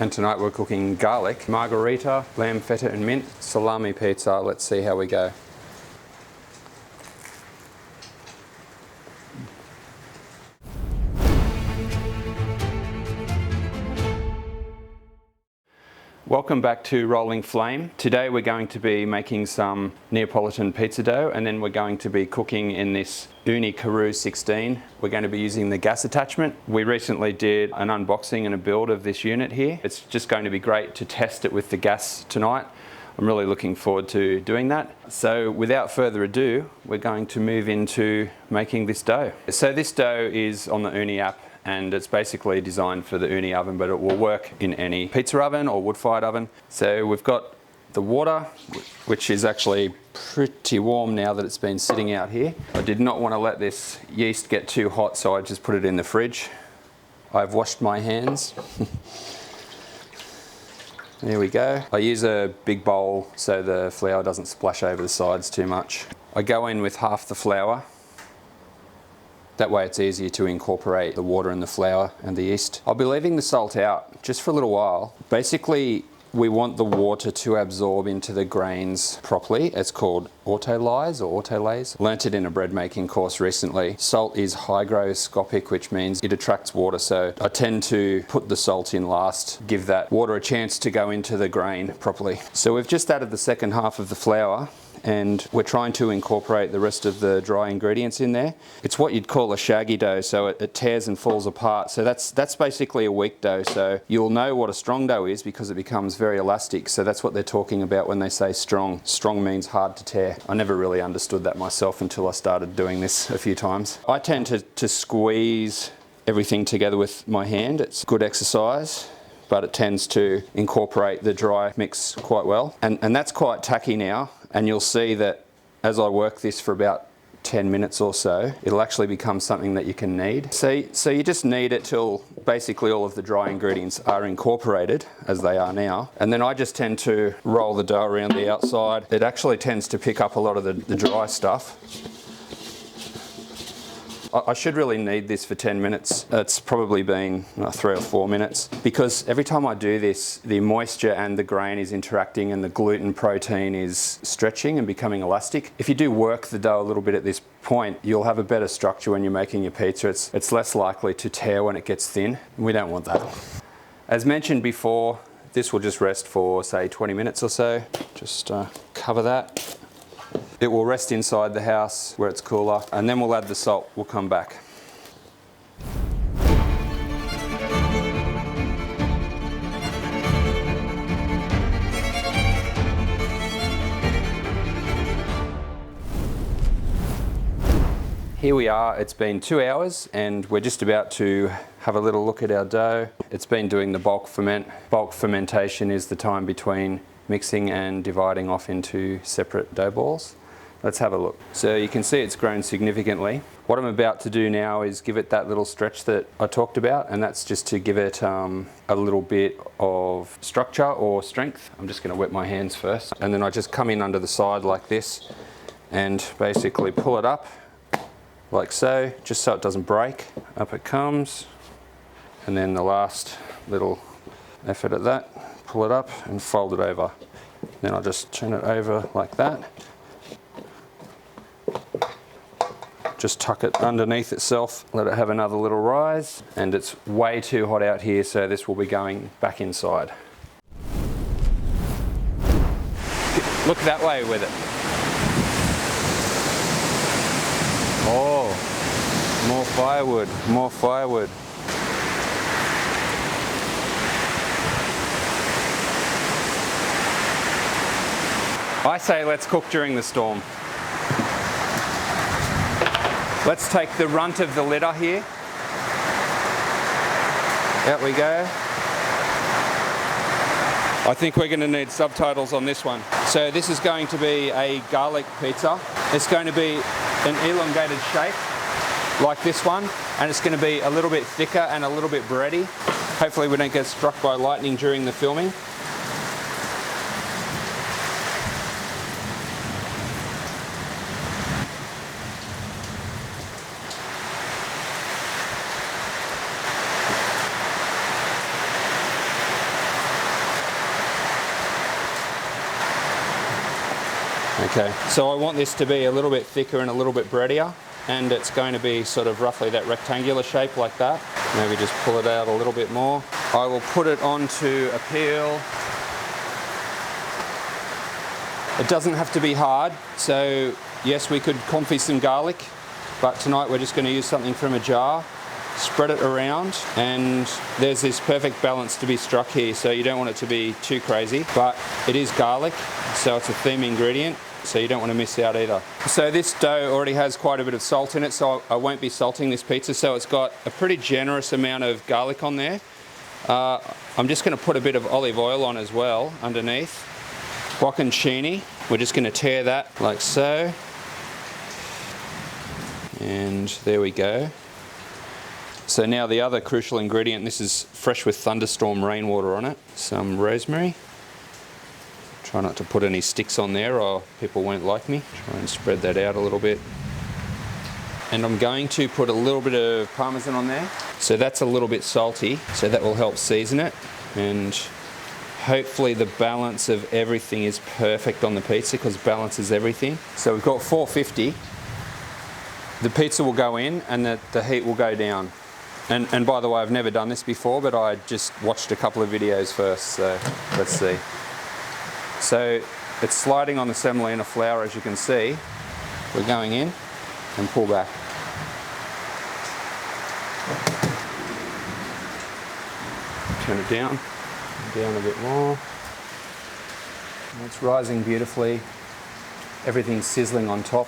And tonight we're cooking garlic, margarita, lamb feta and mint, salami pizza. Let's see how we go. Welcome back to Rolling Flame. Today we're going to be making some Neapolitan pizza dough, and then we're going to be cooking in this Ooni Karu 16. We're going to be using the gas attachment. We recently did an unboxing and a build of this unit here. It's just going to be great to test it with the gas tonight. I'm really looking forward to doing that. So without further ado, we're going to move into making this dough. So this dough is on the Ooni app, and it's basically designed for the Ooni oven, but it will work in any pizza oven or wood-fired oven. So we've got the water, which is actually pretty warm now that it's been sitting out here. I did not want to let this yeast get too hot, so I just put it in the fridge. I've washed my hands. There we go. I use a big bowl so the flour doesn't splash over the sides too much. I go in with half the flour. That way it's easier to incorporate the water and the flour and the yeast. I'll be leaving the salt out just for a little while. Basically, we want the water to absorb into the grains properly. It's called autolyse or autolyse. Learnt it in a bread making course recently. Salt is hygroscopic, which means it attracts water. So I tend to put the salt in last, give that water a chance to go into the grain properly. So we've just added the second half of the flour, and we're trying to incorporate the rest of the dry ingredients in there. It's what you'd call a shaggy dough, so it tears and falls apart. So that's basically a weak dough. So you'll know what a strong dough is because it becomes very elastic. So that's what they're talking about when they say strong. Strong means hard to tear. I never really understood that myself until I started doing this a few times. I tend to squeeze everything together with my hand. It's good exercise, but it tends to incorporate the dry mix quite well. And that's quite tacky now. And you'll see that as I work this for about 10 minutes or so, it'll actually become something that you can knead. So you just knead it till basically all of the dry ingredients are incorporated, as they are now. And then I just tend to roll the dough around the outside. It actually tends to pick up a lot of the dry stuff. I should really knead this for 10 minutes. It's probably been 3 or 4 minutes, because every time I do this, the moisture and the grain is interacting and the gluten protein is stretching and becoming elastic. If you do work the dough a little bit at this point, you'll have a better structure when you're making your pizza. It's less likely to tear when it gets thin. We don't want that. As mentioned before, this will just rest for, say, 20 minutes or so. Just cover that. It will rest inside the house where it's cooler, and then we'll add the salt. We'll come back. Here we are. It's been 2 hours and we're just about to have a little look at our dough. It's been doing the bulk ferment. Bulk fermentation is the time between mixing and dividing off into separate dough balls. Let's have a look. So you can see it's grown significantly. What I'm about to do now is give it that little stretch that I talked about, and that's just to give it a little bit of structure or strength. I'm just going to wet my hands first, and then I just come in under the side like this and basically pull it up like so, just so it doesn't break. Up it comes, and then the last little effort at that, pull it up and fold it over. Then I'll just turn it over like that. Just tuck it underneath itself, let it have another little rise, and it's way too hot out here, so this will be going back inside. Look that way with it. Oh, more firewood, more firewood. I say let's cook during the storm. Let's take the runt of the litter here. Out we go. I think we're going to need subtitles on this one. So this is going to be a garlic pizza. It's going to be an elongated shape like this one, and it's going to be a little bit thicker and a little bit bready. Hopefully we don't get struck by lightning during the filming. Okay, so I want this to be a little bit thicker and a little bit breadier, and it's going to be sort of roughly that rectangular shape like that. Maybe just pull it out a little bit more. I will put it onto a peel. It doesn't have to be hard, so yes, we could confit some garlic, but tonight we're just going to use something from a jar, spread it around, and there's this perfect balance to be struck here, so you don't want it to be too crazy, but it is garlic, so it's a theme ingredient, so you don't want to miss out either. So this dough already has quite a bit of salt in it, so I won't be salting this pizza, so it's got a pretty generous amount of garlic on there. I'm just going to put a bit of olive oil on as well underneath. Bocconcini, we're just going to tear that like so, and there we go. So now the other crucial ingredient, this is fresh with thunderstorm rainwater on it, some rosemary. Try not to put any sticks on there or people won't like me. Try and spread that out a little bit. And I'm going to put a little bit of parmesan on there. So that's a little bit salty, so that will help season it, and hopefully the balance of everything is perfect on the pizza, because balance is everything. So we've got 450. The pizza will go in and the heat will go down. And by the way, I've never done this before, but I just watched a couple of videos first, so let's see. So it's sliding on the semolina flour, as you can see. We're going in and pull back. Turn it down a bit more. And it's rising beautifully. Everything's sizzling on top.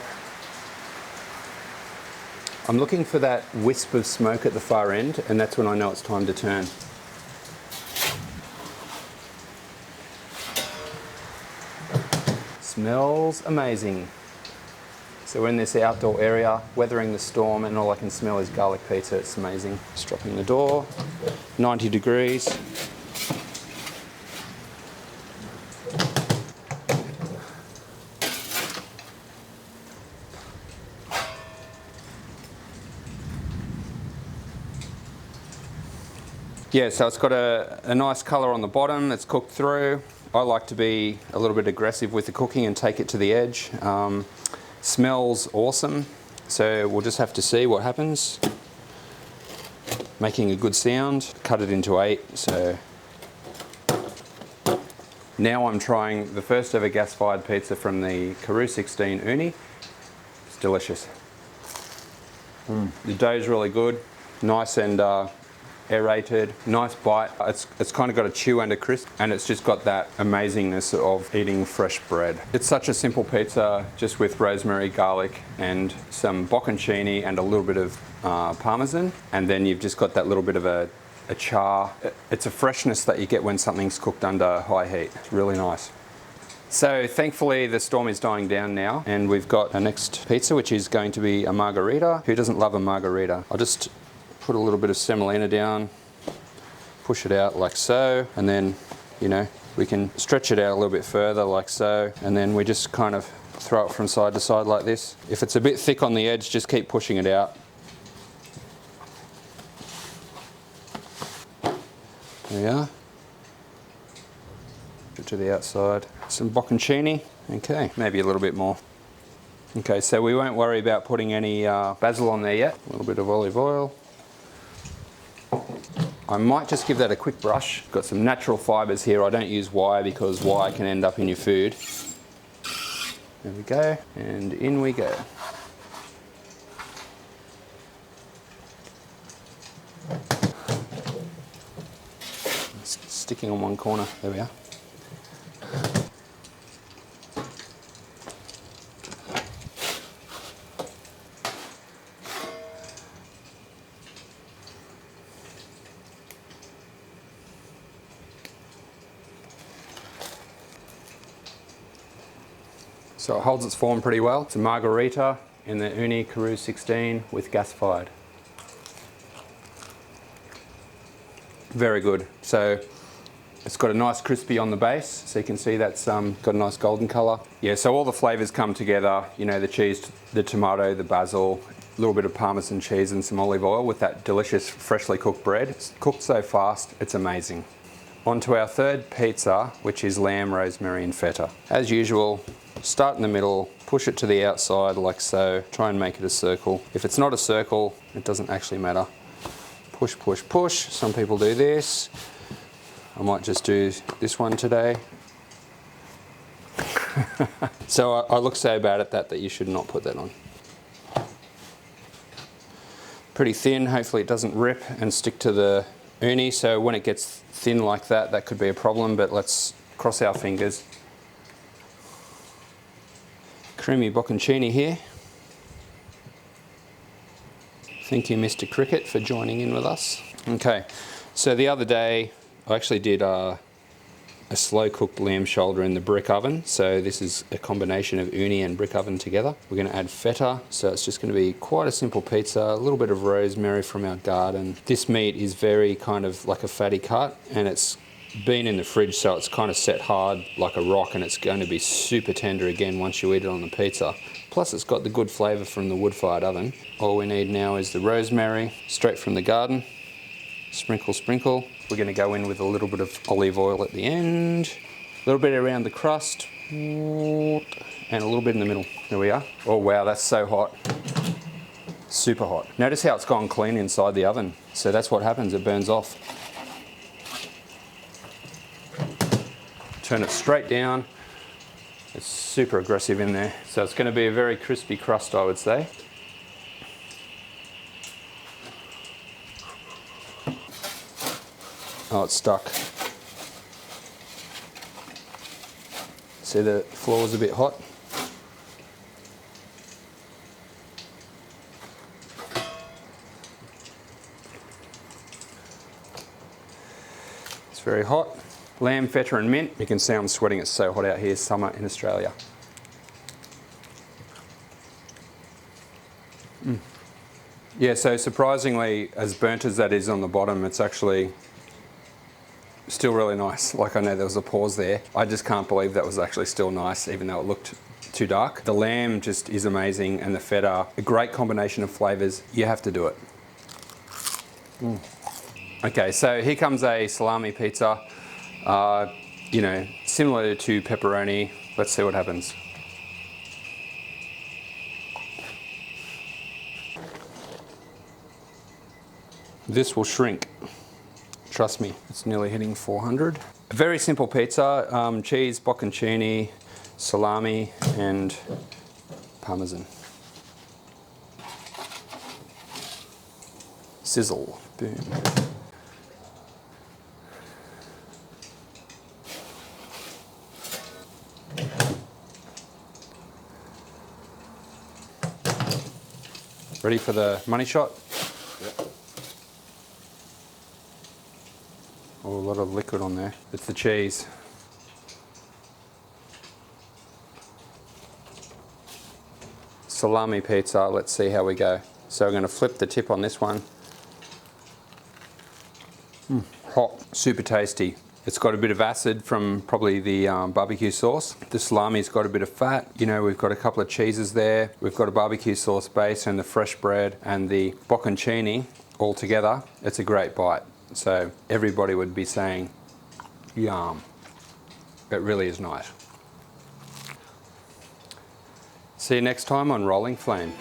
I'm looking for that wisp of smoke at the far end, and that's when I know it's time to turn. Smells amazing. So we're in this outdoor area, weathering the storm, and all I can smell is garlic pizza. It's amazing. Just dropping the door, 90 degrees. Yeah, so it's got a nice colour on the bottom, it's cooked through. I like to be a little bit aggressive with the cooking and take it to the edge. Smells awesome, so we'll just have to see what happens. Making a good sound, cut it into 8, so. Now I'm trying the first ever gas-fired pizza from the Karu 16 Ooni. It's delicious. The dough's really good, nice and aerated, nice bite. It's kind of got a chew and a crisp, and it's just got that amazingness of eating fresh bread. It's such a simple pizza, just with rosemary, garlic, and some bocconcini and a little bit of parmesan, and then you've just got that little bit of a char. It's a freshness that you get when something's cooked under high heat. It's really nice. So thankfully the storm is dying down now, and we've got our next pizza, which is going to be a margarita. Who doesn't love a margarita? I'll just put a little bit of semolina down, push it out like so, and then, you know, we can stretch it out a little bit further like so, and then we just kind of throw it from side to side like this. If it's a bit thick on the edge, just keep pushing it out. There we are. To the outside. Some bocconcini, okay, maybe a little bit more. Okay, so we won't worry about putting any basil on there yet. A little bit of olive oil. I might just give that a quick brush. Got some natural fibres here. I don't use wire because wire can end up in your food. There we go, and in we go. It's sticking on one corner, there we are. So it holds its form pretty well. It's a margarita in the Ooni Karu 16 with gas fired. Very good. So it's got a nice crispy on the base, so you can see that's got a nice golden colour. Yeah, so all the flavours come together, you know, the cheese, the tomato, the basil, a little bit of parmesan cheese and some olive oil with that delicious freshly cooked bread. It's cooked so fast, it's amazing. onto our third pizza, which is lamb, rosemary and feta. As usual, start in the middle, push it to the outside like so, try and make it a circle. If it's not a circle, it doesn't actually matter. Push, push, push. Some people do this. I might just do this one today. So I look so bad at that you should not put that on. Pretty thin, hopefully it doesn't rip and stick to the uni, so when it gets thin like that, that could be a problem, but let's cross our fingers. Creamy bocconcini here. Thank you, Mr. Cricket, for joining in with us. Okay, so the other day I actually did a slow cooked lamb shoulder in the brick oven. So this is a combination of uni and brick oven together. We're going to add feta, so it's just going to be quite a simple pizza, a little bit of rosemary from our garden. This meat is very kind of like a fatty cut, and it's been in the fridge, so it's kind of set hard like a rock, and it's going to be super tender again once you eat it on the pizza. Plus it's got the good flavour from the wood-fired oven. All we need now is the rosemary, straight from the garden. Sprinkle, sprinkle. We're going to go in with a little bit of olive oil at the end, a little bit around the crust, and a little bit in the middle. There we are. Oh wow, that's so hot. Super hot. Notice how it's gone clean inside the oven. So that's what happens, it burns off. Turn it straight down. It's super aggressive in there. So it's going to be a very crispy crust, I would say. Oh, it's stuck. See, the floor's a bit hot. It's very hot. Lamb, feta and mint. You can see I'm sweating, it's so hot out here, summer in Australia. Yeah, so surprisingly, as burnt as that is on the bottom, it's actually still really nice. Like, I know there was a pause there. I just can't believe that was actually still nice, even though it looked too dark. The lamb just is amazing, and the feta, a great combination of flavors. You have to do it. Okay, so here comes a salami pizza. You know, similar to pepperoni. Let's see what happens. This will shrink. Trust me, it's nearly hitting 400. A very simple pizza, cheese, bocconcini, salami, and parmesan. Sizzle, boom. Ready for the money shot? Yep. Oh, a lot of liquid on there. It's the cheese. Salami pizza, let's see how we go. So we're going to flip the tip on this one. Hot, super tasty. It's got a bit of acid from probably the barbecue sauce. The salami's got a bit of fat. You know, we've got a couple of cheeses there. We've got a barbecue sauce base and the fresh bread and the bocconcini all together. It's a great bite. So everybody would be saying, yum. It really is nice. See you next time on Rolling Flame.